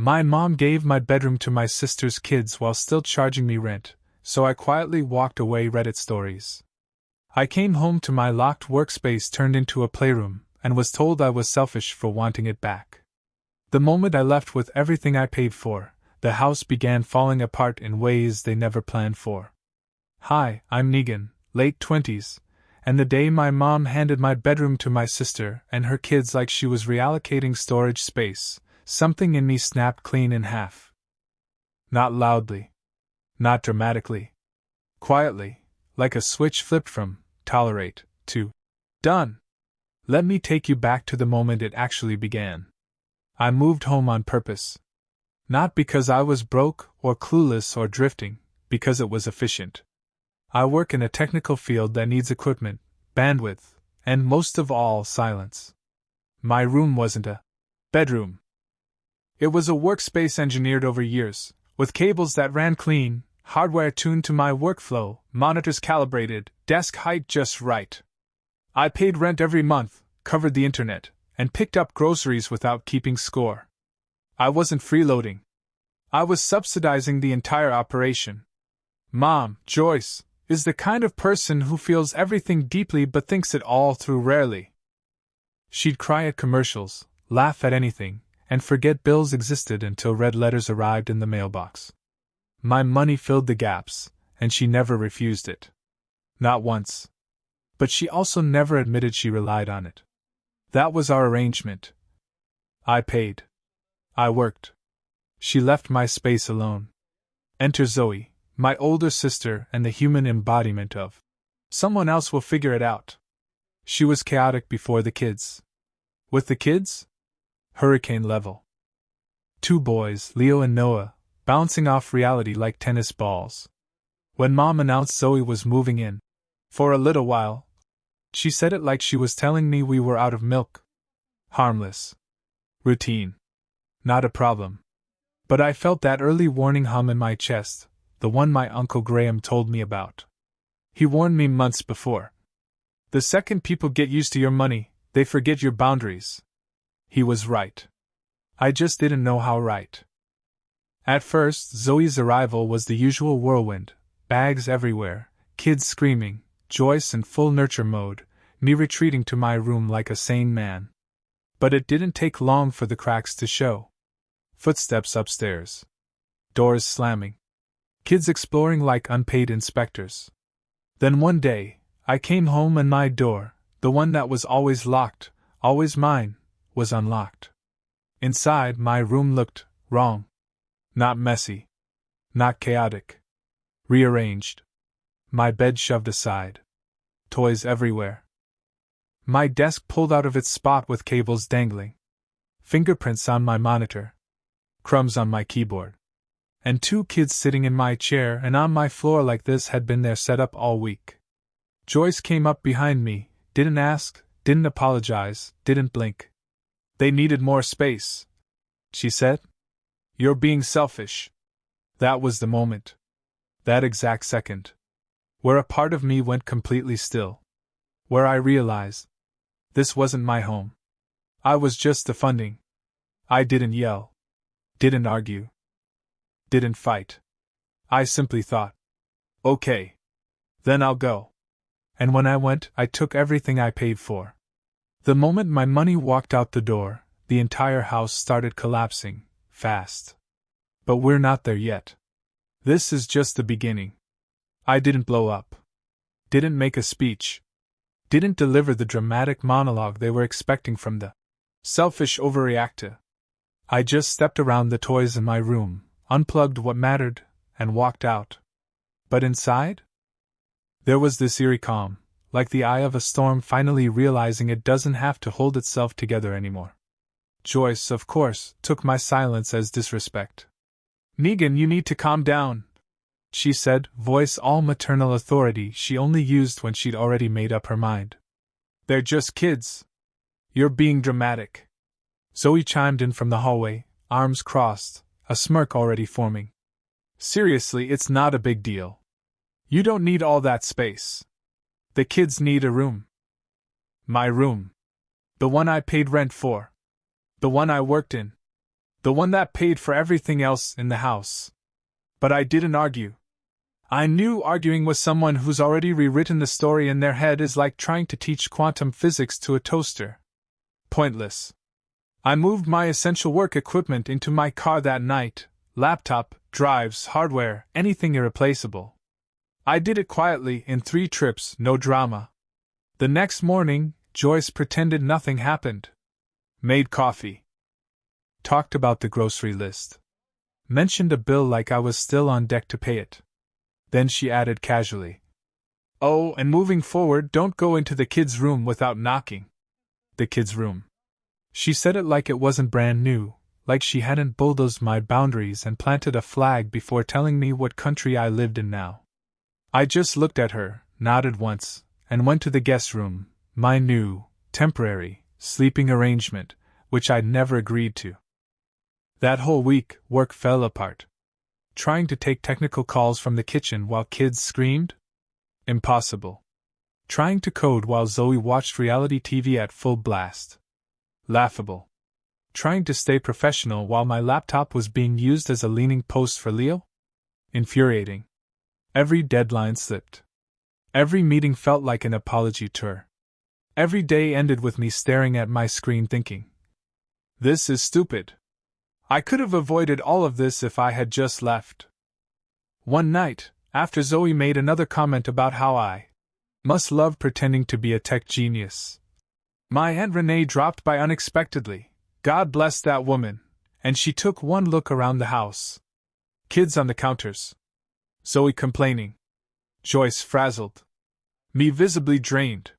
My mom gave my bedroom to my sister's kids while still charging me rent, so I quietly walked away Reddit stories. I came home to my locked workspace turned into a playroom, and was told I was selfish for wanting it back. The moment I left with everything I paid for, the house began falling apart in ways they never planned for. Hi, I'm Negan, late 20s, and the day my mom handed my bedroom to my sister and her kids like she was reallocating storage space, something in me snapped clean in half. Not loudly. Not dramatically. Quietly, like a switch flipped from tolerate to done. Let me take you back to the moment it actually began. I moved home on purpose. Not because I was broke or clueless or drifting, because it was efficient. I work in a technical field that needs equipment, bandwidth, and most of all, silence. My room wasn't a bedroom. It was a workspace engineered over years, with cables that ran clean, hardware tuned to my workflow, monitors calibrated, desk height just right. I paid rent every month, covered the internet, and picked up groceries without keeping score. I wasn't freeloading. I was subsidizing the entire operation. Mom, Joyce, is the kind of person who feels everything deeply but thinks it all through rarely. She'd cry at commercials, laugh at anything, and forget bills existed until red letters arrived in the mailbox. My money filled the gaps, and she never refused it. Not once. But she also never admitted she relied on it. That was our arrangement. I paid. I worked. She left my space alone. Enter Zoe, my older sister and the human embodiment of someone else will figure it out. She was chaotic before the kids. With the kids? Hurricane level. 2 boys, Leo and Noah, bouncing off reality like tennis balls. When Mom announced Zoe was moving in, for a little while, she said it like she was telling me we were out of milk. Harmless. Routine. Not a problem. But I felt that early warning hum in my chest, the one my Uncle Graham told me about. He warned me months before. The second people get used to your money, they forget your boundaries. He was right. I just didn't know how right. At first, Zoe's arrival was the usual whirlwind, bags everywhere, kids screaming, Joyce in full nurture mode, me retreating to my room like a sane man. But it didn't take long for the cracks to show. Footsteps upstairs. Doors slamming. Kids exploring like unpaid inspectors. Then one day, I came home and my door, the one that was always locked, always mine, was unlocked. Inside, my room looked wrong. Not messy. Not chaotic. Rearranged. My bed shoved aside. Toys everywhere. My desk pulled out of its spot with cables dangling. Fingerprints on my monitor. Crumbs on my keyboard. And 2 kids sitting in my chair and on my floor like this had been their setup all week. Joyce came up behind me, didn't ask, didn't apologize, didn't blink. They needed more space, she said. You're being selfish. That was the moment. That exact second. Where a part of me went completely still. Where I realized this wasn't my home. I was just the funding. I didn't yell. Didn't argue. Didn't fight. I simply thought, okay. Then I'll go. And when I went, I took everything I paid for. The moment my money walked out the door, the entire house started collapsing, fast. But we're not there yet. This is just the beginning. I didn't blow up. Didn't make a speech. Didn't deliver the dramatic monologue they were expecting from the selfish overreactor. I just stepped around the toys in my room, unplugged what mattered, and walked out. But inside? There was this eerie calm, like the eye of a storm finally realizing it doesn't have to hold itself together anymore. Joyce, of course, took my silence as disrespect. Negan, you need to calm down, she said, voice all maternal authority she only used when she'd already made up her mind. They're just kids. You're being dramatic. Zoe chimed in from the hallway, arms crossed, a smirk already forming. Seriously, it's not a big deal. You don't need all that space. The kids need a room. My room. The one I paid rent for. The one I worked in. The one that paid for everything else in the house. But I didn't argue. I knew arguing with someone who's already rewritten the story in their head is like trying to teach quantum physics to a toaster. Pointless. I moved my essential work equipment into my car that night: laptop, drives, hardware, anything irreplaceable. I did it quietly in 3 trips, no drama. The next morning, Joyce pretended nothing happened. Made coffee. Talked about the grocery list. Mentioned a bill like I was still on deck to pay it. Then she added casually, "Oh, and moving forward, don't go into the kids' room without knocking." The kids' room. She said it like it wasn't brand new, like she hadn't bulldozed my boundaries and planted a flag before telling me what country I lived in now. I just looked at her, nodded once, and went to the guest room, my new, temporary, sleeping arrangement, which I'd never agreed to. That whole week, work fell apart. Trying to take technical calls from the kitchen while kids screamed? Impossible. Trying to code while Zoe watched reality TV at full blast? Laughable. Trying to stay professional while my laptop was being used as a leaning post for Leo? Infuriating. Every deadline slipped. Every meeting felt like an apology tour. Every day ended with me staring at my screen thinking, "This is stupid. I could have avoided all of this if I had just left." One night, after Zoe made another comment about how I must love pretending to be a tech genius, my Aunt Renee dropped by unexpectedly. God bless that woman, and she took one look around the house. Kids on the counters. Zoe complaining. Joyce frazzled. Me visibly drained.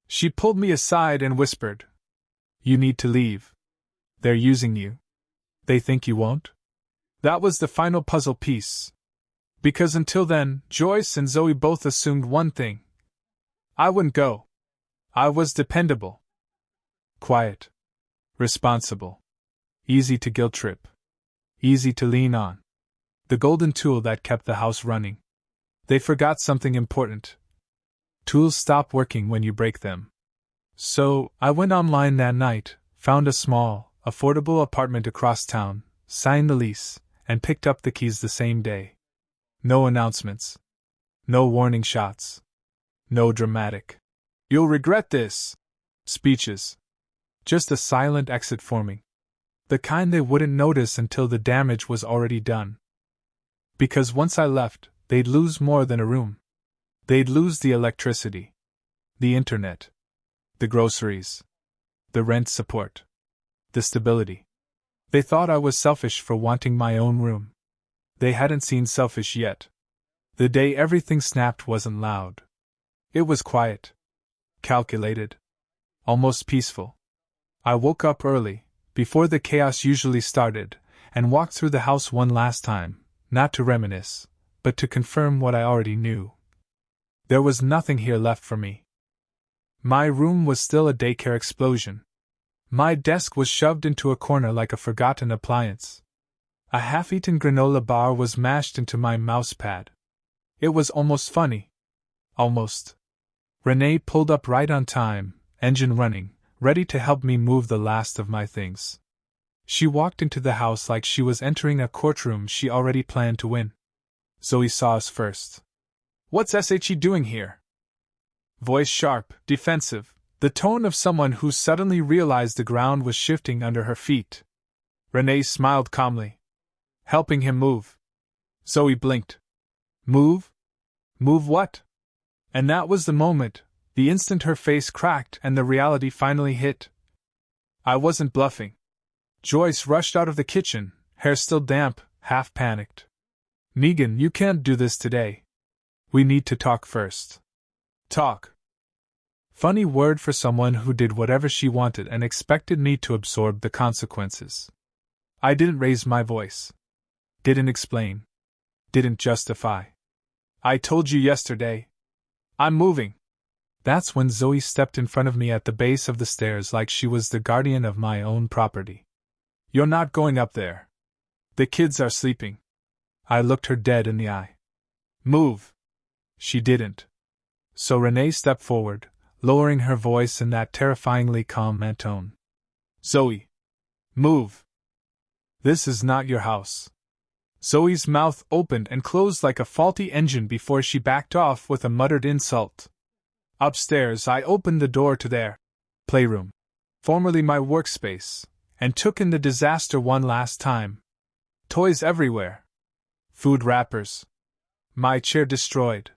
She pulled me aside and whispered, "You need to leave. They're using you. They think you won't?" That was the final puzzle piece. Because until then, Joyce and Zoe both assumed one thing: I wouldn't go. I was dependable. Quiet. Responsible. Easy to guilt trip. Easy to lean on. The golden tool that kept the house running. They forgot something important. Tools stop working when you break them. So, I went online that night, found a small, affordable apartment across town, signed the lease, and picked up the keys the same day. No announcements. No warning shots. No dramatic, "You'll regret this" speeches. Just a silent exit forming. The kind they wouldn't notice until the damage was already done. Because once I left, they'd lose more than a room. They'd lose the electricity, the internet, the groceries, the rent support, the stability. They thought I was selfish for wanting my own room. They hadn't seen selfish yet. The day everything snapped wasn't loud. It was quiet. Calculated. Almost peaceful. I woke up early, before the chaos usually started, and walked through the house one last time, not to reminisce, but to confirm what I already knew. There was nothing here left for me. My room was still a daycare explosion. My desk was shoved into a corner like a forgotten appliance. A half-eaten granola bar was mashed into my mousepad. It was almost funny. Almost. Renee pulled up right on time, engine running, ready to help me move the last of my things. She walked into the house like she was entering a courtroom she already planned to win. Zoe saw us first. "What's SHE doing here?" Voice sharp, defensive, the tone of someone who suddenly realized the ground was shifting under her feet. Renee smiled calmly. "Helping him move." Zoe blinked. "Move? Move what?" And that was the moment, the instant her face cracked and the reality finally hit. I wasn't bluffing. Joyce rushed out of the kitchen, hair still damp, half panicked. "Megan, you can't do this today. We need to talk first." Talk. Funny word for someone who did whatever she wanted and expected me to absorb the consequences. I didn't raise my voice. Didn't explain. Didn't justify. "I told you yesterday. I'm moving." That's when Zoe stepped in front of me at the base of the stairs like she was the guardian of my own property. "You're not going up there. The kids are sleeping." I looked her dead in the eye. "Move." She didn't. So Renee stepped forward, lowering her voice in that terrifyingly calm tone. "Zoe. Move." This is not your house. Zoe's mouth opened and closed like a faulty engine before she backed off with a muttered insult. Upstairs, I opened the door to their playroom, formerly my workspace, and took in the disaster one last time. Toys everywhere. Food wrappers. My chair destroyed.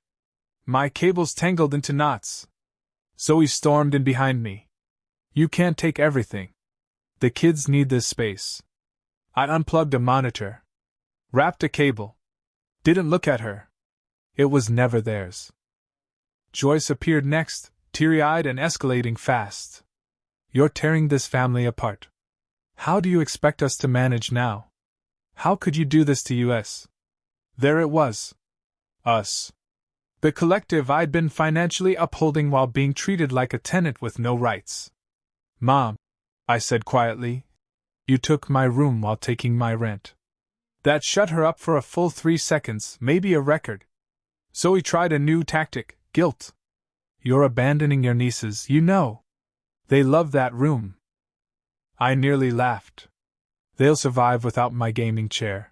My cables tangled into knots. Zoe stormed in behind me. You can't take everything. The kids need this space. I unplugged a monitor. Wrapped a cable. Didn't look at her. It was never theirs. Joyce appeared next, teary-eyed and escalating fast. You're tearing this family apart. How do you expect us to manage now? How could you do this to us? There it was. Us. The collective I'd been financially upholding while being treated like a tenant with no rights. Mom, I said quietly, you took my room while taking my rent. That shut her up for a full 3 seconds, maybe a record. Zoe tried a new tactic, guilt. You're abandoning your nieces, you know. They love that room. I nearly laughed. They'll survive without my gaming chair.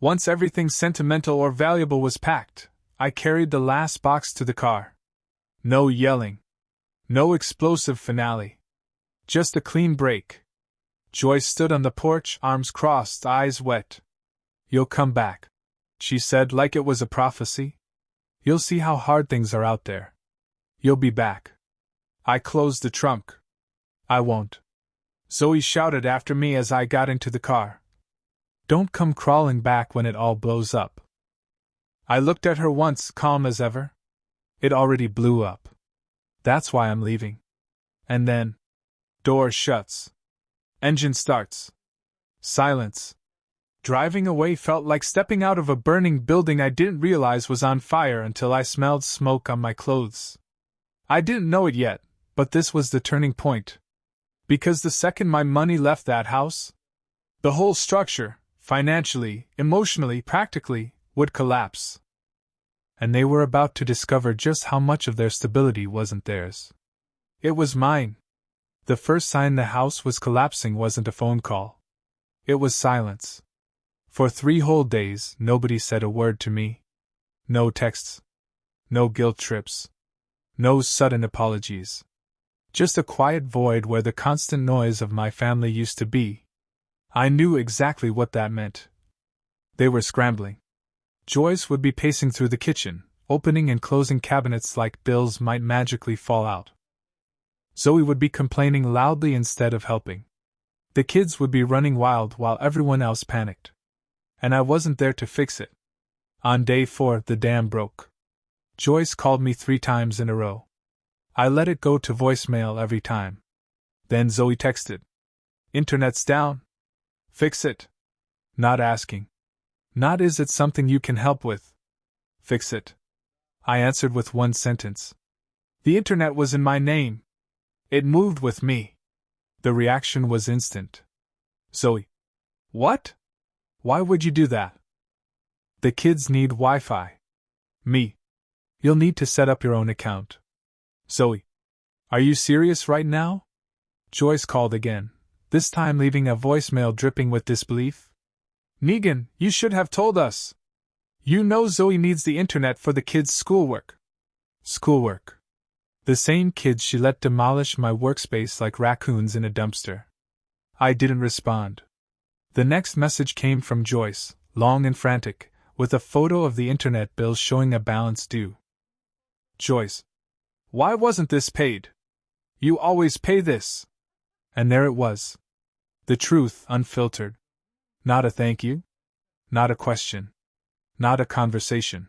Once everything sentimental or valuable was packed, I carried the last box to the car. No yelling. No explosive finale. Just a clean break. Joyce stood on the porch, arms crossed, eyes wet. You'll come back, she said like it was a prophecy. You'll see how hard things are out there. You'll be back. I closed the trunk. I won't. Zoe shouted after me as I got into the car. Don't come crawling back when it all blows up. I looked at her once, calm as ever. It already blew up. That's why I'm leaving. And then, door shuts. Engine starts. Silence. Driving away felt like stepping out of a burning building I didn't realize was on fire until I smelled smoke on my clothes. I didn't know it yet, but this was the turning point. Because the second my money left that house, the whole structure, financially, emotionally, practically, would collapse. And they were about to discover just how much of their stability wasn't theirs. It was mine. The first sign the house was collapsing wasn't a phone call. It was silence. For 3 whole days, nobody said a word to me. No texts. No guilt trips. No sudden apologies. Just a quiet void where the constant noise of my family used to be. I knew exactly what that meant. They were scrambling. Joyce would be pacing through the kitchen, opening and closing cabinets like bills might magically fall out. Zoe would be complaining loudly instead of helping. The kids would be running wild while everyone else panicked. And I wasn't there to fix it. On day 4, the dam broke. Joyce called me 3 times in a row. I let it go to voicemail every time. Then Zoe texted. Internet's down. Fix it. Not asking. Not is it something you can help with. Fix it. I answered with 1 sentence. The internet was in my name. It moved with me. The reaction was instant. Zoe. What? Why would you do that? The kids need Wi-Fi. Me. You'll need to set up your own account. Zoe. Are you serious right now? Joyce called again, this time leaving a voicemail dripping with disbelief. Negan, you should have told us. You know Zoe needs the internet for the kids' schoolwork. Schoolwork. The same kids she let demolish my workspace like raccoons in a dumpster. I didn't respond. The next message came from Joyce, long and frantic, with a photo of the internet bill showing a balance due. Joyce. Why wasn't this paid? You always pay this. And there it was. The truth, unfiltered. Not a thank you. Not a question. Not a conversation.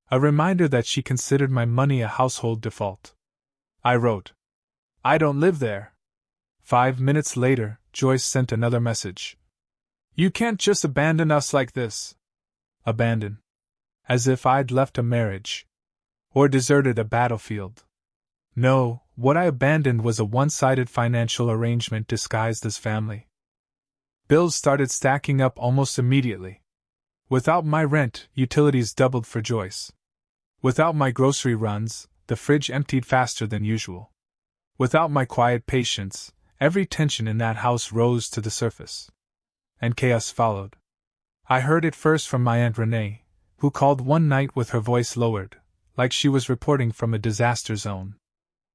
A reminder that she considered my money a household default. I wrote. I don't live there. 5 minutes later, Joyce sent another message. You can't just abandon us like this. Abandon. As if I'd left a marriage. Or deserted a battlefield. No, what I abandoned was a one-sided financial arrangement disguised as family. Bills started stacking up almost immediately. Without my rent, utilities doubled for Joyce. Without my grocery runs, the fridge emptied faster than usual. Without my quiet patience, every tension in that house rose to the surface. and chaos followed. I heard it first from my Aunt Renee, who called one night with her voice lowered, like she was reporting from a disaster zone.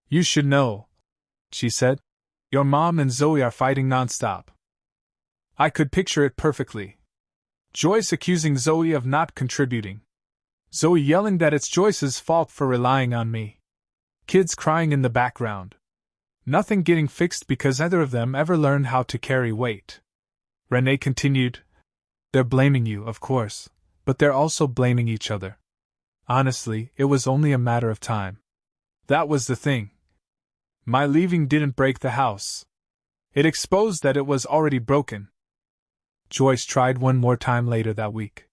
"You should know," she said. "Your mom and Zoe are fighting nonstop." I could picture it perfectly. Joyce accusing Zoe of not contributing. Zoe yelling that it's Joyce's fault for relying on me. Kids crying in the background. Nothing getting fixed because either of them ever learned how to carry weight. Renee continued, "They're blaming you, of course, but they're also blaming each other. Honestly, it was only a matter of time. That was the thing. My leaving didn't break the house. It exposed that it was already broken." Joyce tried one more time later that week.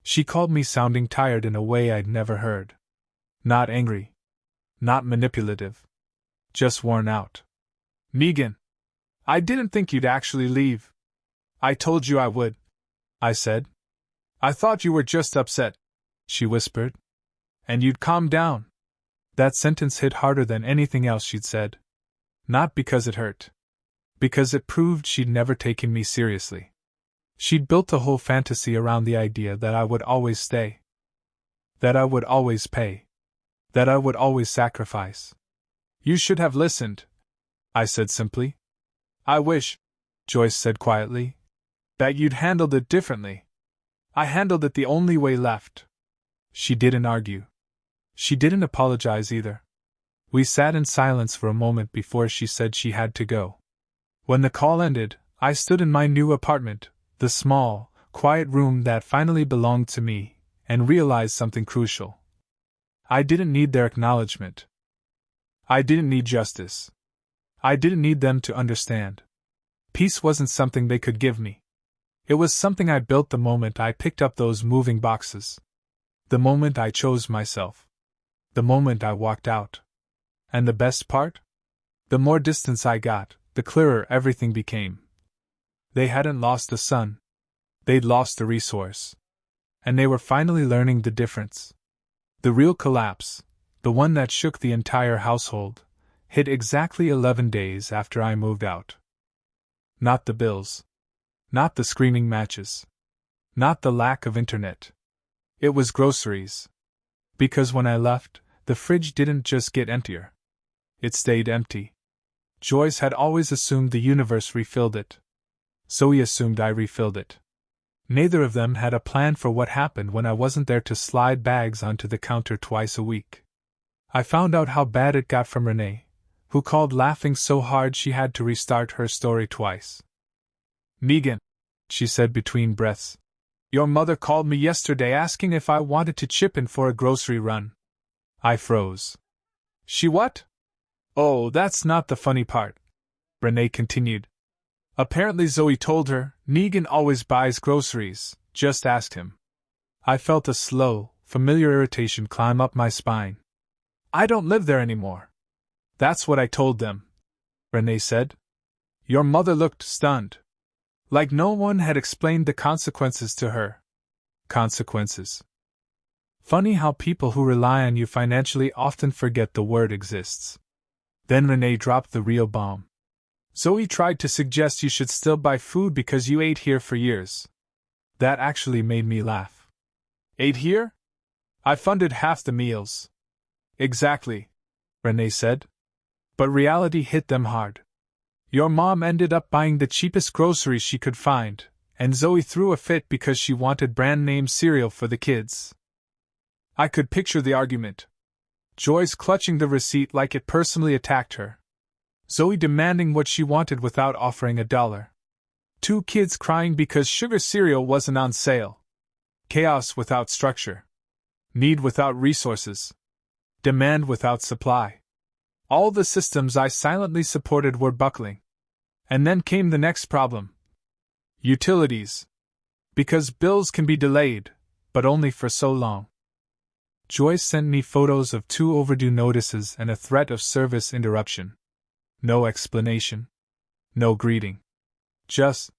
She called me sounding tired in a way I'd never heard. Not angry. Not manipulative. Just worn out. "Megan, I didn't think you'd actually leave." "I told you I would," I said. "I thought you were just upset," she whispered. "And you'd calm down." That sentence hit harder than anything else she'd said. Not because it hurt. Because it proved she'd never taken me seriously. She'd built a whole fantasy around the idea that I would always stay. That I would always pay. That I would always sacrifice. "You should have listened," I said simply. "I wish," Joyce said quietly, "that you'd handled it differently." "I handled it the only way left." She didn't argue. She didn't apologize either. We sat in silence for a moment before she said she had to go. When the call ended, I stood in my new apartment, the small, quiet room that finally belonged to me, and realized something crucial. I didn't need their acknowledgement. I didn't need justice. I didn't need them to understand. Peace wasn't something they could give me. It was something I built the moment I picked up those moving boxes. The moment I chose myself. The moment I walked out. And the best part? The more distance I got, the clearer everything became. They hadn't lost the son. They'd lost the resource. And they were finally learning the difference. The real collapse, the one that shook the entire household, hit exactly 11 days after I moved out. Not the bills. Not the screaming matches. Not the lack of internet. It was groceries. Because when I left, the fridge didn't just get emptier. It stayed empty. Joyce had always assumed the universe refilled it. Zoe assumed I refilled it. Neither of them had a plan for what happened when I wasn't there to slide bags onto the counter twice a week. I found out how bad it got from Renee, who called laughing so hard she had to restart her story twice. "Megan," she said between breaths, "your mother called me yesterday asking if I wanted to chip in for a grocery run." I froze. "She what?" "Oh, that's not the funny part," Renee continued. "Apparently Zoe told her, Negan always buys groceries, just ask him." I felt a slow, familiar irritation climb up my spine. "I don't live there anymore." "That's what I told them," Renee said. Your mother looked stunned. Like no one had explained the consequences to her. Consequences. Funny how people who rely on you financially often forget the word exists. Then Renee dropped the real bomb. "Zoe tried to suggest you should still buy food because you ate here for years." That actually made me laugh. "Ate here? I funded half the meals." "Exactly," Renee said. But reality hit them hard. Your mom ended up buying the cheapest groceries she could find, and Zoe threw a fit because she wanted brand-name cereal for the kids. I could picture the argument. Joyce clutching the receipt like it personally attacked her. Zoe demanding what she wanted without offering $1. Two kids crying because sugar cereal wasn't on sale. Chaos without structure. Need without resources. Demand without supply. All the systems I silently supported were buckling. And then came the next problem. Utilities. Because bills can be delayed, but only for so long. Joyce sent me photos of 2 overdue notices and a threat of service interruption. No explanation. No greeting. Just,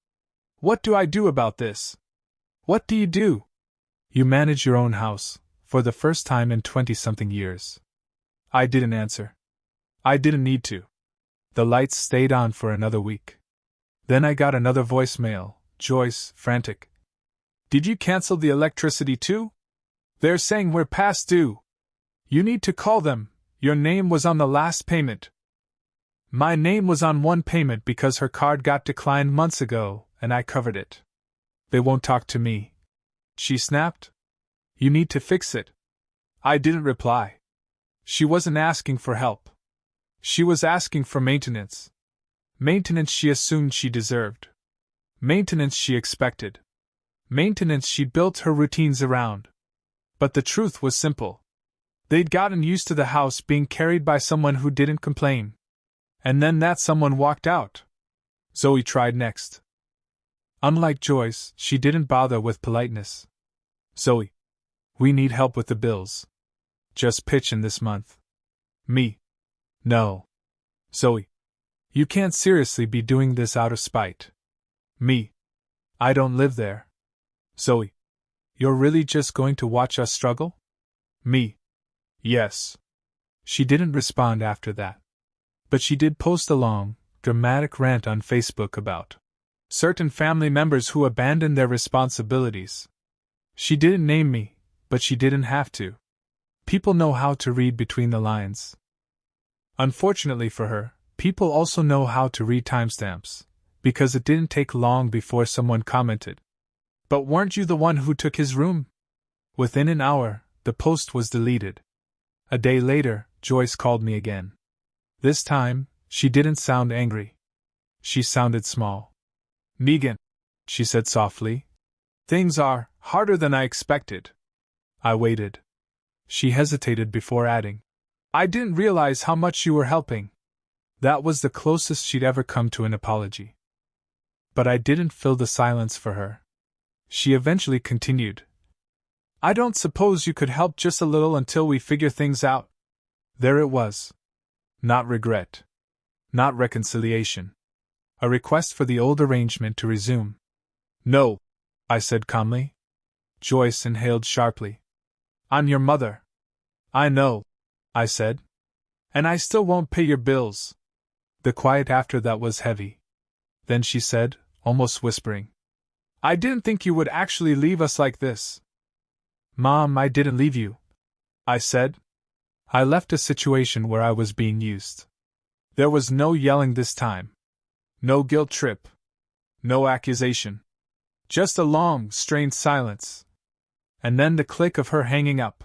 "What do I do about this?" "What do you do?" "You manage your own house, for the first time in 20-something years." I didn't answer. I didn't need to. The lights stayed on for another week. Then I got another voicemail, Joyce, frantic. Did you cancel the electricity too? They're saying we're past due. You need to call them. Your name was on the last payment. My name was on one payment because her card got declined months ago, and I covered it. They won't talk to me. She snapped. You need to fix it. I didn't reply. She wasn't asking for help. She was asking for maintenance. Maintenance she assumed she deserved. Maintenance she expected. Maintenance she built her routines around. But the truth was simple. They'd gotten used to the house being carried by someone who didn't complain. And then that someone walked out. Zoe tried next. Unlike Joyce, she didn't bother with politeness. Zoe, we need help with the bills. Just pitch in this month. Me. No. Zoe, you can't seriously be doing this out of spite. Me. I don't live there. Zoe, you're really just going to watch us struggle? Me. Yes. She didn't respond after that. But she did post a long, dramatic rant on Facebook about certain family members who abandoned their responsibilities. She didn't name me, but she didn't have to. People know how to read between the lines. Unfortunately for her, people also know how to read timestamps, because it didn't take long before someone commented. But weren't you the one who took his room? Within an hour, the post was deleted. A day later, Joyce called me again. This time, she didn't sound angry. She sounded small. Megan, she said softly. Things are harder than I expected. I waited. She hesitated before adding, I didn't realize how much you were helping. That was the closest she'd ever come to an apology. But I didn't fill the silence for her. She eventually continued. I don't suppose you could help just a little until we figure things out. There it was. Not regret. Not reconciliation. A request for the old arrangement to resume. No, I said calmly. Joyce inhaled sharply. I'm your mother. I know, I said. And I still won't pay your bills. The quiet after that was heavy. Then she said, almost whispering, I didn't think you would actually leave us like this. Mom, I didn't leave you, I said. I left a situation where I was being used. There was no yelling this time. No guilt trip. No accusation. Just a long, strained silence. And then the click of her hanging up.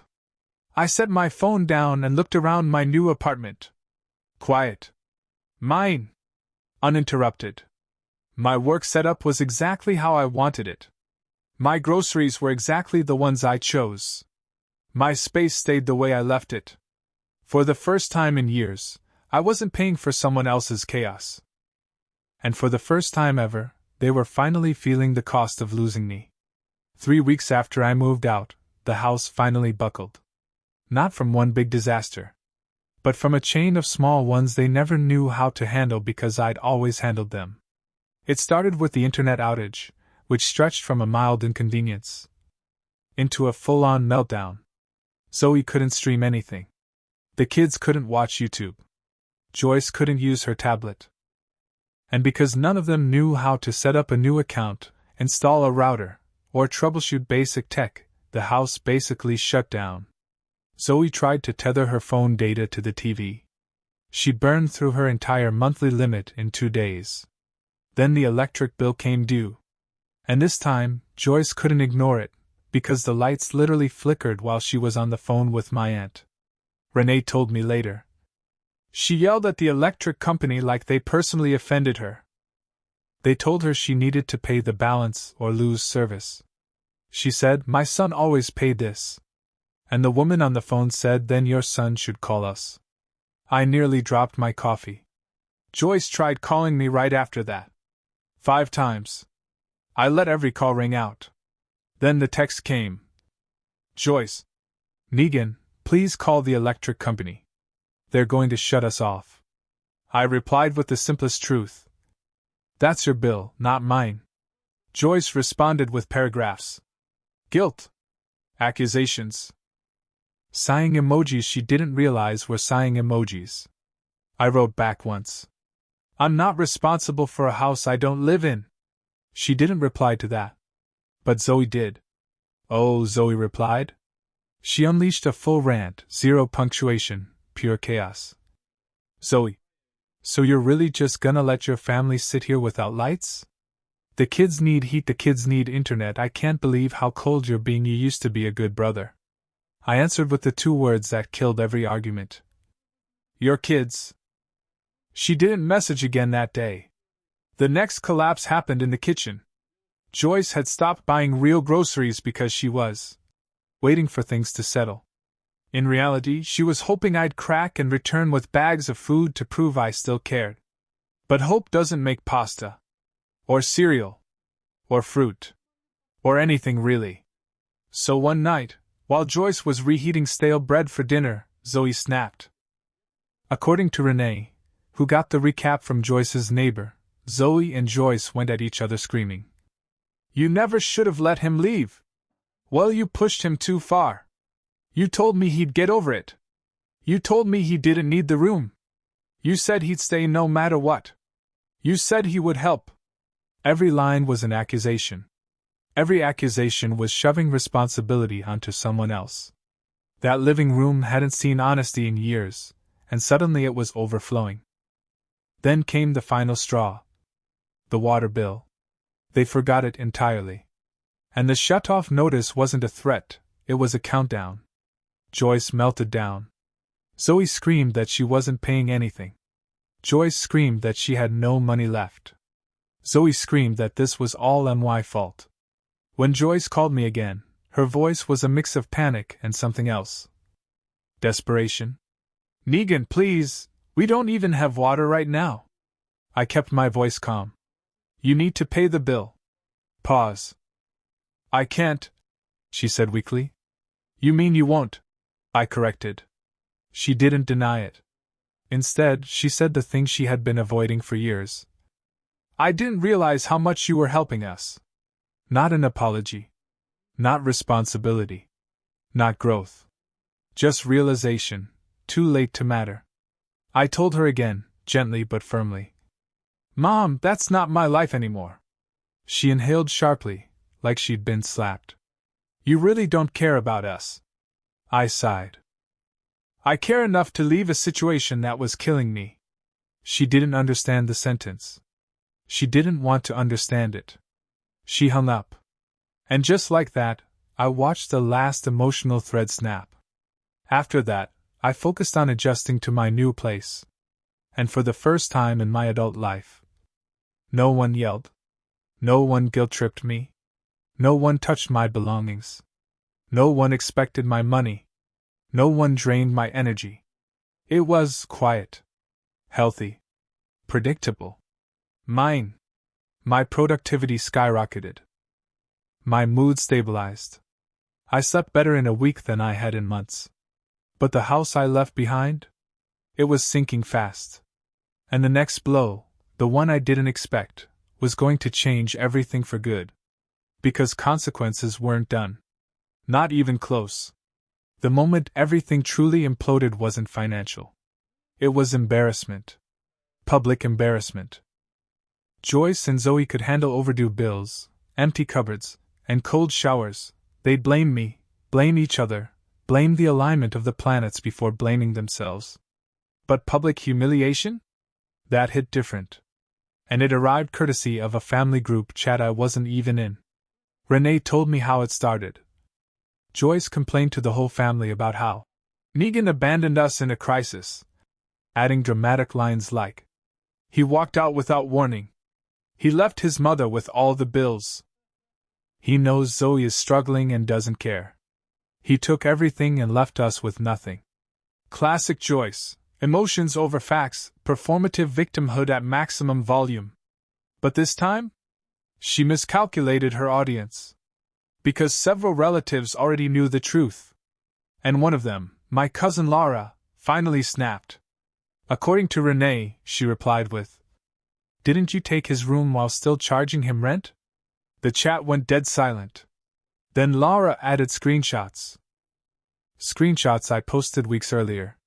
I set my phone down and looked around my new apartment. Quiet. Mine. Uninterrupted. My work setup was exactly how I wanted it. My groceries were exactly the ones I chose. My space stayed the way I left it. For the first time in years, I wasn't paying for someone else's chaos. And for the first time ever, they were finally feeling the cost of losing me. 3 weeks after I moved out, the house finally buckled. Not from one big disaster, but from a chain of small ones they never knew how to handle because I'd always handled them. It started with the internet outage, which stretched from a mild inconvenience into a full-on meltdown. Zoe couldn't stream anything. The kids couldn't watch YouTube. Joyce couldn't use her tablet. And because none of them knew how to set up a new account, install a router, or troubleshoot basic tech, the house basically shut down. Zoe tried to tether her phone data to the TV. She burned through her entire monthly limit in 2 days. Then the electric bill came due. And this time, Joyce couldn't ignore it, because the lights literally flickered while she was on the phone with my aunt. Renee told me later. She yelled at the electric company like they personally offended her. They told her she needed to pay the balance or lose service. She said, my son always paid this. And the woman on the phone said, then your son should call us. I nearly dropped my coffee. Joyce tried calling me right after that. 5 times. I let every call ring out. Then the text came. Joyce. Megan, please call the electric company. They're going to shut us off. I replied with the simplest truth. That's your bill, not mine. Joyce responded with paragraphs. Guilt. Accusations. Sighing emojis she didn't realize were sighing emojis. I wrote back once. I'm not responsible for a house I don't live in. She didn't reply to that. But Zoe did. Oh, Zoe replied. She unleashed a full rant, zero punctuation, pure chaos. Zoe. So you're really just gonna let your family sit here without lights? The kids need heat, the kids need internet. I can't believe how cold you're being. You used to be a good brother. I answered with the two words that killed every argument. Your kids. She didn't message again that day. The next collapse happened in the kitchen. Joyce had stopped buying real groceries because she was waiting for things to settle. In reality, she was hoping I'd crack and return with bags of food to prove I still cared. But hope doesn't make pasta. Or cereal. Or fruit. Or anything really. So one night, while Joyce was reheating stale bread for dinner, Zoe snapped. According to Renee, who got the recap from Joyce's neighbor, Zoe and Joyce went at each other screaming. You never should have let him leave. Well, you pushed him too far. You told me he'd get over it. You told me he didn't need the room. You said he'd stay no matter what. You said he would help. Every line was an accusation. Every accusation was shoving responsibility onto someone else. That living room hadn't seen honesty in years, and suddenly it was overflowing. Then came the final straw. The water bill. They forgot it entirely. And the shut-off notice wasn't a threat, it was a countdown. Joyce melted down. Zoe screamed that she wasn't paying anything. Joyce screamed that she had no money left. Zoe screamed that this was all my fault. When Joyce called me again, her voice was a mix of panic and something else. Desperation. Negan, please, we don't even have water right now. I kept my voice calm. You need to pay the bill. Pause. I can't, she said weakly. You mean you won't? I corrected. She didn't deny it. Instead, she said the thing she had been avoiding for years. I didn't realize how much you were helping us. Not an apology. Not responsibility. Not growth. Just realization, too late to matter. I told her again, gently but firmly. Mom, that's not my life anymore. She inhaled sharply, like she'd been slapped. You really don't care about us. I sighed. I care enough to leave a situation that was killing me. She didn't understand the sentence. She didn't want to understand it. She hung up. And just like that, I watched the last emotional thread snap. After that, I focused on adjusting to my new place. And for the first time in my adult life, no one yelled. No one guilt-tripped me. No one touched my belongings. No one expected my money. No one drained my energy. It was quiet. Healthy. Predictable. Mine. My productivity skyrocketed. My mood stabilized. I slept better in a week than I had in months. But the house I left behind? It was sinking fast. And the next blow, the one I didn't expect, was going to change everything for good. Because consequences weren't done. Not even close. The moment everything truly imploded wasn't financial. It was embarrassment. Public embarrassment. Joyce and Zoe could handle overdue bills, empty cupboards, and cold showers. They'd blame me, blame each other, blame the alignment of the planets before blaming themselves. But public humiliation? That hit different. And it arrived courtesy of a family group chat I wasn't even in. Renee told me how it started. Joyce complained to the whole family about how Negan abandoned us in a crisis, adding dramatic lines like, he walked out without warning. He left his mother with all the bills. He knows Zoe is struggling and doesn't care. He took everything and left us with nothing. Classic Joyce, emotions over facts, performative victimhood at maximum volume. But this time? She miscalculated her audience. Because several relatives already knew the truth. And one of them, my cousin Laura, finally snapped. According to Renee, she replied with, didn't you take his room while still charging him rent? The chat went dead silent. Then Laura added screenshots. Screenshots I posted weeks earlier.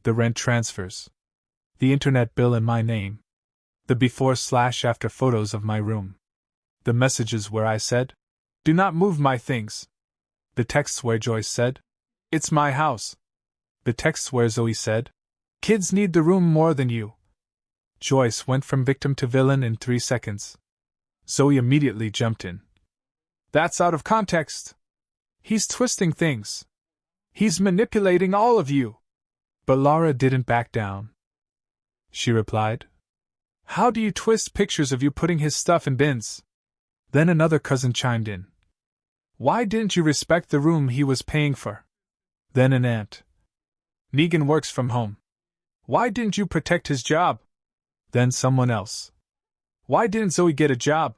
The rent transfers. The internet bill in my name. The before/after photos of my room. The messages where I said, "Do not move my things." The texts where Joyce said, "It's my house." The texts where Zoe said, "Kids need the room more than you." Joyce went from victim to villain in 3 seconds. Zoe immediately jumped in. "That's out of context. He's twisting things. He's manipulating all of you." But Laura didn't back down. She replied, "How do you twist pictures of you putting his stuff in bins?" Then another cousin chimed in. "Why didn't you respect the room he was paying for?" Then an aunt. "Negan works from home. Why didn't you protect his job?" Then someone else. "Why didn't Zoe get a job?"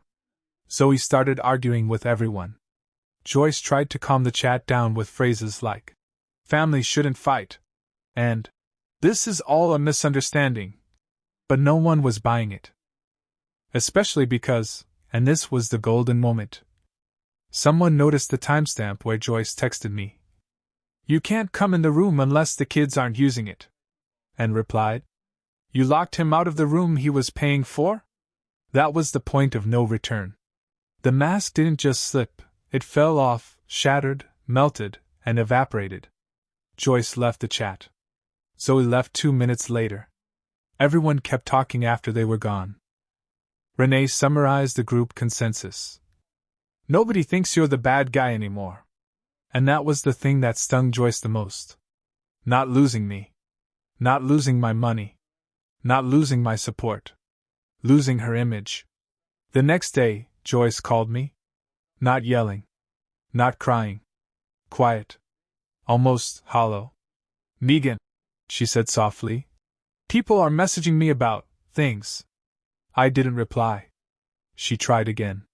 Zoe started arguing with everyone. Joyce tried to calm the chat down with phrases like, "Families shouldn't fight," and "This is all a misunderstanding." But no one was buying it. Especially because, and this was the golden moment, someone noticed the timestamp where Joyce texted me, "You can't come in the room unless the kids aren't using it," and replied, "You locked him out of the room he was paying for?" That was the point of no return. The mask didn't just slip, it fell off, shattered, melted, and evaporated. Joyce left the chat. Zoe left 2 minutes later. Everyone kept talking after they were gone. Renee summarized the group consensus. "Nobody thinks you're the bad guy anymore." And that was the thing that stung Joyce the most. Not losing me. Not losing my money. Not losing my support. Losing her image. The next day, Joyce called me. Not yelling. Not crying. Quiet. Almost hollow. "Negan," she said softly, "people are messaging me about things." I didn't reply. She tried again.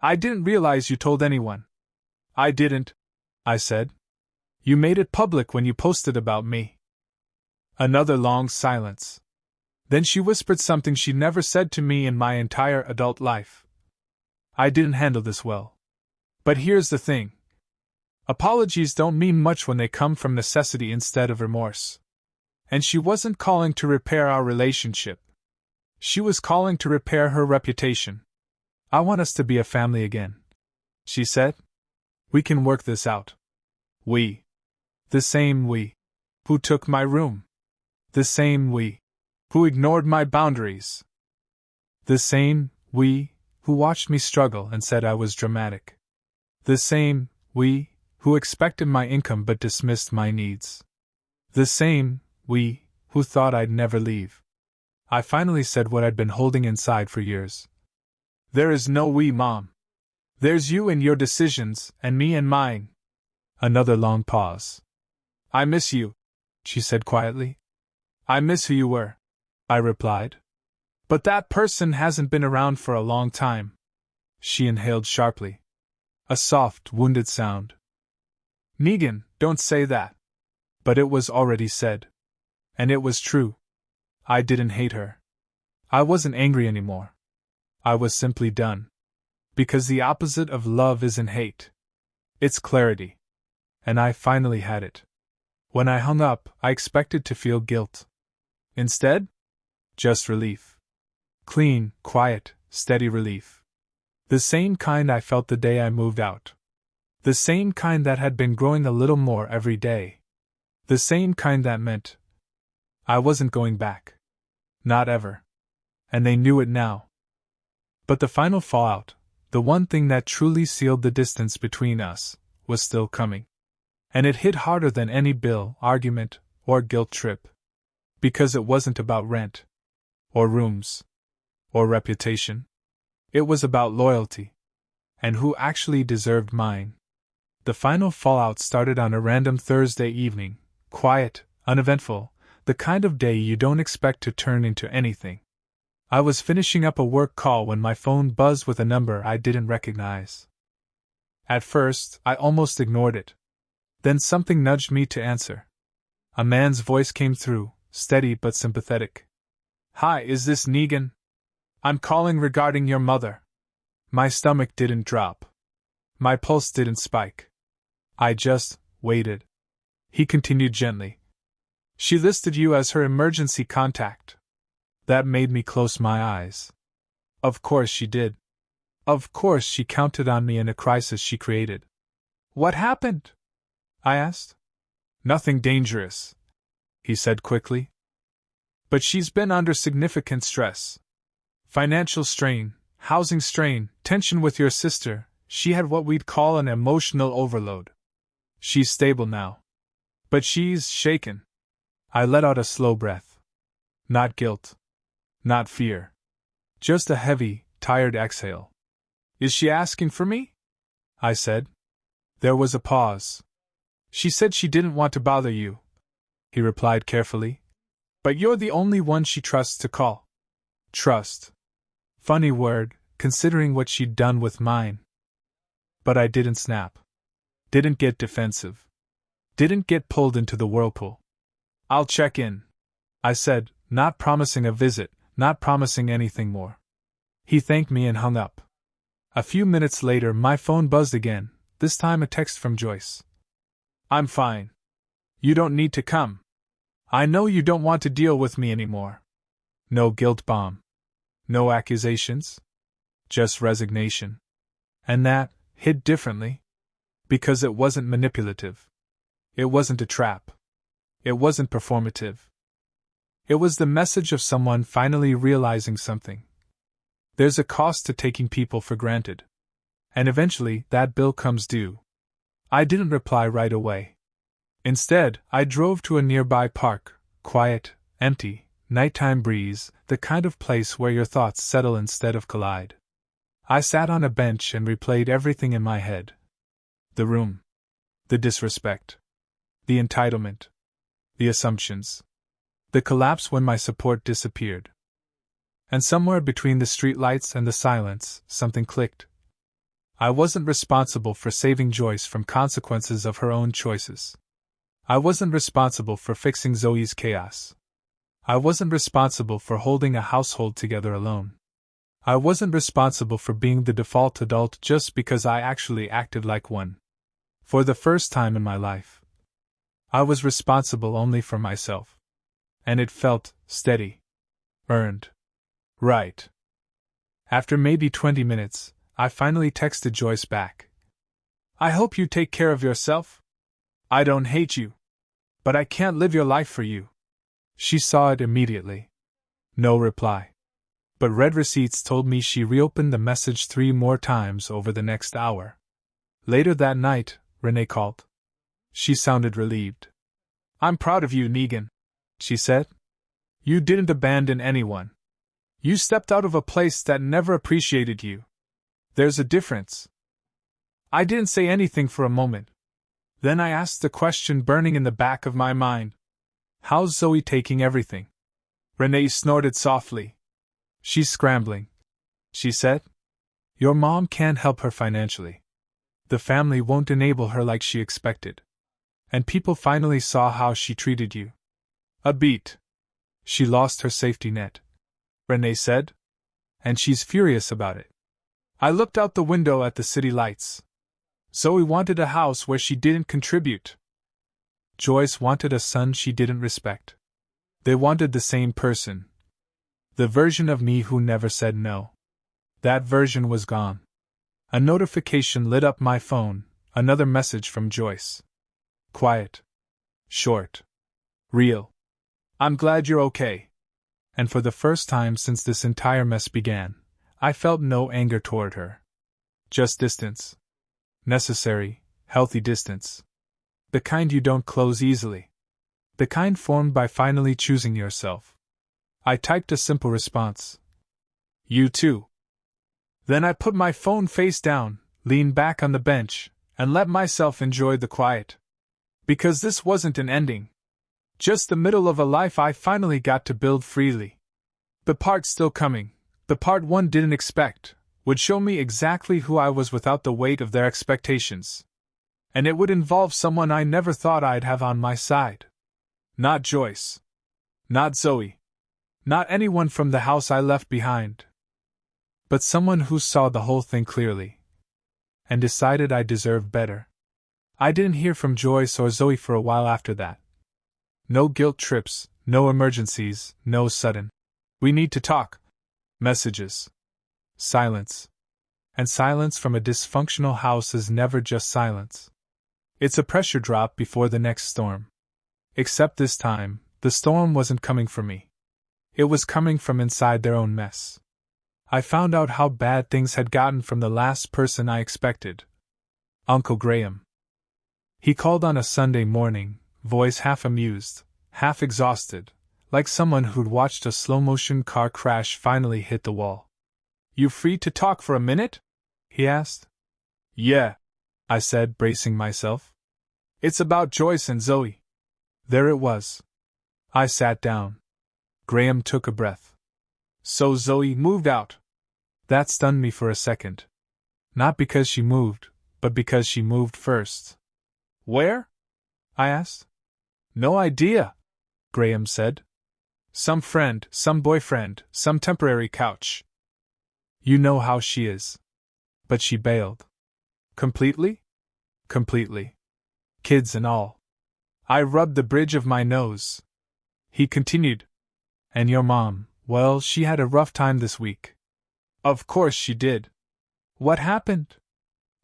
"I didn't realize you told anyone." "I didn't," I said. "You made it public when you posted about me." Another long silence. Then she whispered something she never said to me in my entire adult life. "I didn't handle this well. But here's the thing. Apologies don't mean much when they come from necessity instead of remorse." And she wasn't calling to repair our relationship. She was calling to repair her reputation. "I want us to be a family again," she said. "We can work this out." We. The same we. Who took my room. The same we. Who ignored my boundaries. The same we who watched me struggle and said I was dramatic. The same we who expected my income but dismissed my needs. The same we who thought I'd never leave. I finally said what I'd been holding inside for years. "There is no we, Mom. There's you and your decisions, and me and mine." Another long pause. "I miss you," she said quietly. "I miss who you were," I replied. "But that person hasn't been around for a long time." She inhaled sharply. A soft, wounded sound. "Negan, don't say that." But it was already said. And it was true. I didn't hate her. I wasn't angry anymore. I was simply done. Because the opposite of love isn't hate. It's clarity. And I finally had it. When I hung up, I expected to feel guilt. Instead, just relief. Clean, quiet, steady relief. The same kind I felt the day I moved out. The same kind that had been growing a little more every day. The same kind that meant I wasn't going back. Not ever. And they knew it now. But the final fallout, the one thing that truly sealed the distance between us, was still coming. And it hit harder than any bill, argument, or guilt trip. Because it wasn't about rent. Or rooms. Or reputation. It was about loyalty. And who actually deserved mine. The final fallout started on a random Thursday evening, quiet, uneventful, the kind of day you don't expect to turn into anything. I was finishing up a work call when my phone buzzed with a number I didn't recognize. At first, I almost ignored it. Then something nudged me to answer. A man's voice came through, steady but sympathetic. "Hi, is this Negan? I'm calling regarding your mother." My stomach didn't drop. My pulse didn't spike. I just waited. He continued gently. "She listed you as her emergency contact." That made me close my eyes. Of course she did. Of course, she counted on me in a crisis she created. What happened? I asked. Nothing dangerous, he said quickly. But she's been under significant stress. Financial strain, housing strain, tension with your sister. She had what we'd call an emotional overload. She's stable now. But she's shaken. I let out a slow breath. Not guilt. Not fear. Just a heavy, tired exhale. Is she asking for me? I said. There was a pause. She said she didn't want to bother you, he replied carefully. But you're the only one she trusts to call. Trust. Funny word, considering what she'd done with mine. But I didn't snap. Didn't get defensive. Didn't get pulled into the whirlpool. I'll check in, I said, not promising a visit, not promising anything more. He thanked me and hung up. A few minutes later, my phone buzzed again, this time a text from Joyce. I'm fine. You don't need to come. I know you don't want to deal with me anymore. No guilt bomb. No accusations. Just resignation. And that hit differently. Because it wasn't manipulative. It wasn't a trap. It wasn't performative. It was the message of someone finally realizing something. There's a cost to taking people for granted. And eventually, that bill comes due. I didn't reply right away. Instead, I drove to a nearby park, quiet, empty, nighttime breeze, the kind of place where your thoughts settle instead of collide. I sat on a bench and replayed everything in my head. The room. The disrespect. The entitlement. The assumptions. The collapse when my support disappeared. And somewhere between the streetlights and the silence, something clicked. I wasn't responsible for saving Joyce from consequences of her own choices. I wasn't responsible for fixing Zoe's chaos. I wasn't responsible for holding a household together alone. I wasn't responsible for being the default adult just because I actually acted like one. For the first time in my life, I was responsible only for myself. And it felt steady. Earned. Right. After maybe 20 minutes, I finally texted Joyce back. I hope you take care of yourself. I don't hate you. But I can't live your life for you. She saw it immediately. No reply. But read receipts told me she reopened the message 3 more times over the next hour. Later that night, Renee called. She sounded relieved. I'm proud of you, Negan, she said. You didn't abandon anyone. You stepped out of a place that never appreciated you. There's a difference. I didn't say anything for a moment. Then I asked the question burning in the back of my mind. How's Zoe taking everything? Renee snorted softly. She's scrambling, she said. Your mom can't help her financially. The family won't enable her like she expected. And people finally saw how she treated you. A beat. She lost her safety net, Renee said. And she's furious about it. I looked out the window at the city lights. Zoe wanted a house where she didn't contribute. Joyce wanted a son she didn't respect. They wanted the same person. The version of me who never said no. That version was gone. A notification lit up my phone, another message from Joyce. Quiet. Short. Real. I'm glad you're okay. And for the first time since this entire mess began, I felt no anger toward her. Just distance. Necessary, healthy distance. The kind you don't close easily. The kind formed by finally choosing yourself. I typed a simple response. You too. Then I put my phone face down, leaned back on the bench, and let myself enjoy the quiet. Because this wasn't an ending. Just the middle of a life I finally got to build freely. The part still coming, the part one didn't expect, would show me exactly who I was without the weight of their expectations. And it would involve someone I never thought I'd have on my side. Not Joyce. Not Zoe. Not anyone from the house I left behind. But someone who saw the whole thing clearly. And decided I deserved better. I didn't hear from Joyce or Zoe for a while after that. No guilt trips, no emergencies, no sudden. We need to talk. Messages. Silence. And silence from a dysfunctional house is never just silence. It's a pressure drop before the next storm. Except this time, the storm wasn't coming from me. It was coming from inside their own mess. I found out how bad things had gotten from the last person I expected. Uncle Graham. He called on a Sunday morning, voice half amused, half exhausted, like someone who'd watched a slow-motion car crash finally hit the wall. "You free to talk for a minute?" he asked. "Yeah," I said, bracing myself. "It's about Joyce and Zoe." There it was. I sat down. Graham took a breath. "So Zoe moved out." That stunned me for a second. Not because she moved, but because she moved first. "Where?" I asked. "No idea," Graham said. "Some friend, some boyfriend, some temporary couch. You know how she is." But she bailed. "Completely?" "Completely. Kids and all." I rubbed the bridge of my nose. He continued. "And your mom, well, she had a rough time this week." "Of course she did." "What happened?"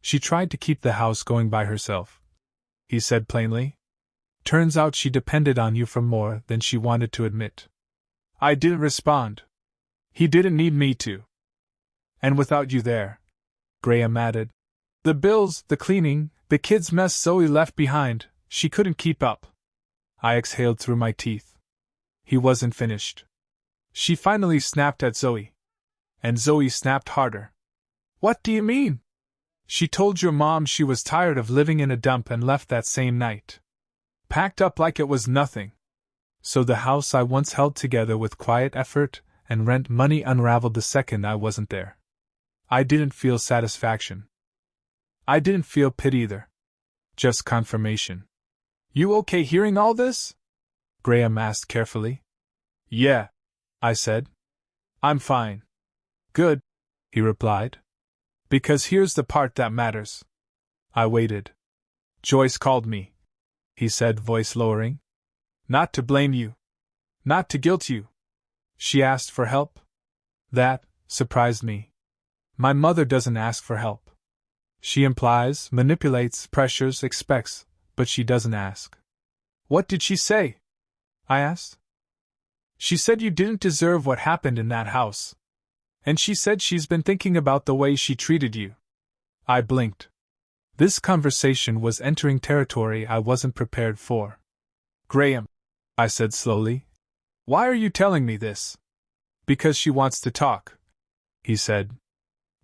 "She tried to keep the house going by herself," he said plainly. "Turns out she depended on you for more than she wanted to admit." I didn't respond. He didn't need me to. "And without you there," Graham added. "The bills, the cleaning, the kids' mess Zoe left behind, she couldn't keep up." I exhaled through my teeth. He wasn't finished. "She finally snapped at Zoe. And Zoe snapped harder." "What do you mean?" "She told your mom she was tired of living in a dump and left that same night. Packed up like it was nothing. So the house I once held together with quiet effort and rent money unraveled the second I wasn't there." I didn't feel satisfaction. I didn't feel pity either. Just confirmation. "You okay hearing all this?" Graham asked carefully. "Yeah," I said. "I'm fine." "Good," he replied. "Because here's the part that matters." I waited. "Joyce called me," he said, voice lowering. "Not to blame you. Not to guilt you. She asked for help." That surprised me. My mother doesn't ask for help. She implies, manipulates, pressures, expects, but she doesn't ask. "What did she say?" I asked. "She said you didn't deserve what happened in that house. And she said she's been thinking about the way she treated you." I blinked. This conversation was entering territory I wasn't prepared for. "Graham," I said slowly, "why are you telling me this?" "Because she wants to talk," he said.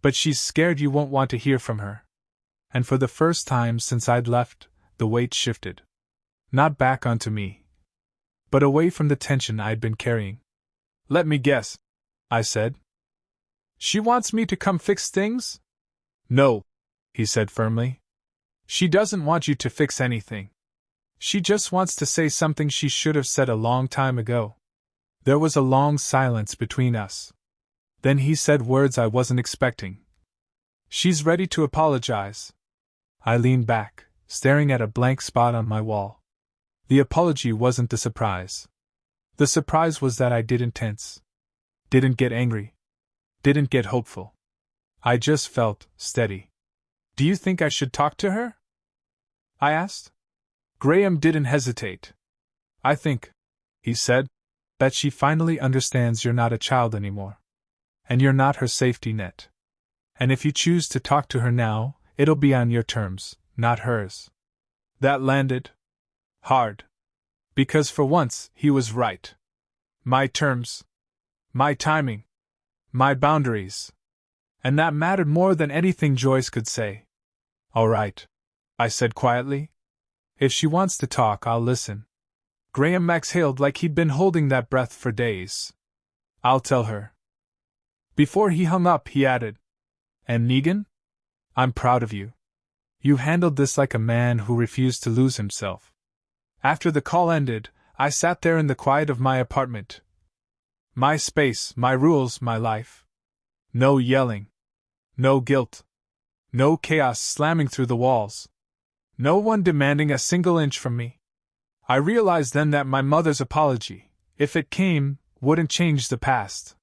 "But she's scared you won't want to hear from her." And for the first time since I'd left, the weight shifted. Not back onto me, but away from the tension I'd been carrying. "Let me guess," I said. "She wants me to come fix things?" "No," he said firmly. "She doesn't want you to fix anything. She just wants to say something she should have said a long time ago." There was a long silence between us. Then he said words I wasn't expecting. "She's ready to apologize." I leaned back, staring at a blank spot on my wall. The apology wasn't the surprise. The surprise was that I didn't tense. Didn't get angry. Didn't get hopeful. I just felt steady. "Do you think I should talk to her?" I asked. Graham didn't hesitate. "I think," he said, "that she finally understands you're not a child anymore. And you're not her safety net. And if you choose to talk to her now, it'll be on your terms, not hers." That landed hard. Because for once, he was right. My terms. My timing. My boundaries. And that mattered more than anything Joyce could say. "All right," I said quietly. "If she wants to talk, I'll listen." Graham exhaled like he'd been holding that breath for days. "I'll tell her." Before he hung up, he added, "And Negan? I'm proud of you. You handled this like a man who refused to lose himself." After the call ended, I sat there in the quiet of my apartment. My space, my rules, my life. No yelling. No guilt. No chaos slamming through the walls. No one demanding a single inch from me. I realized then that my mother's apology, if it came, wouldn't change the past.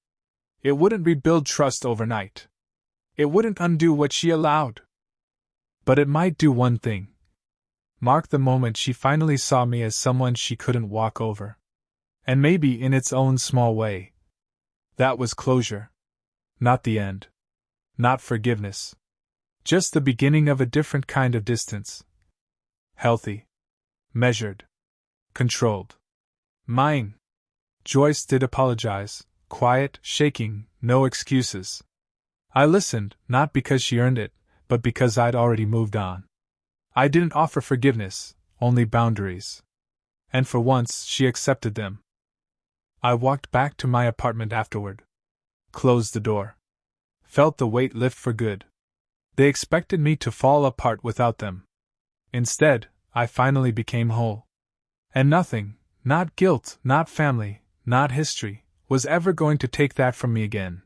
It wouldn't rebuild trust overnight. It wouldn't undo what she allowed. But it might do one thing. Mark the moment she finally saw me as someone she couldn't walk over. And maybe in its own small way. That was closure. Not the end. Not forgiveness. Just the beginning of a different kind of distance. Healthy. Measured. Controlled. Mine. Joyce did apologize, quiet, shaking, no excuses. I listened, not because she earned it, but because I'd already moved on. I didn't offer forgiveness, only boundaries. And for once, she accepted them. I walked back to my apartment afterward. Closed the door. Felt the weight lift for good. They expected me to fall apart without them. Instead, I finally became whole. And nothing, not guilt, not family, not history, was ever going to take that from me again.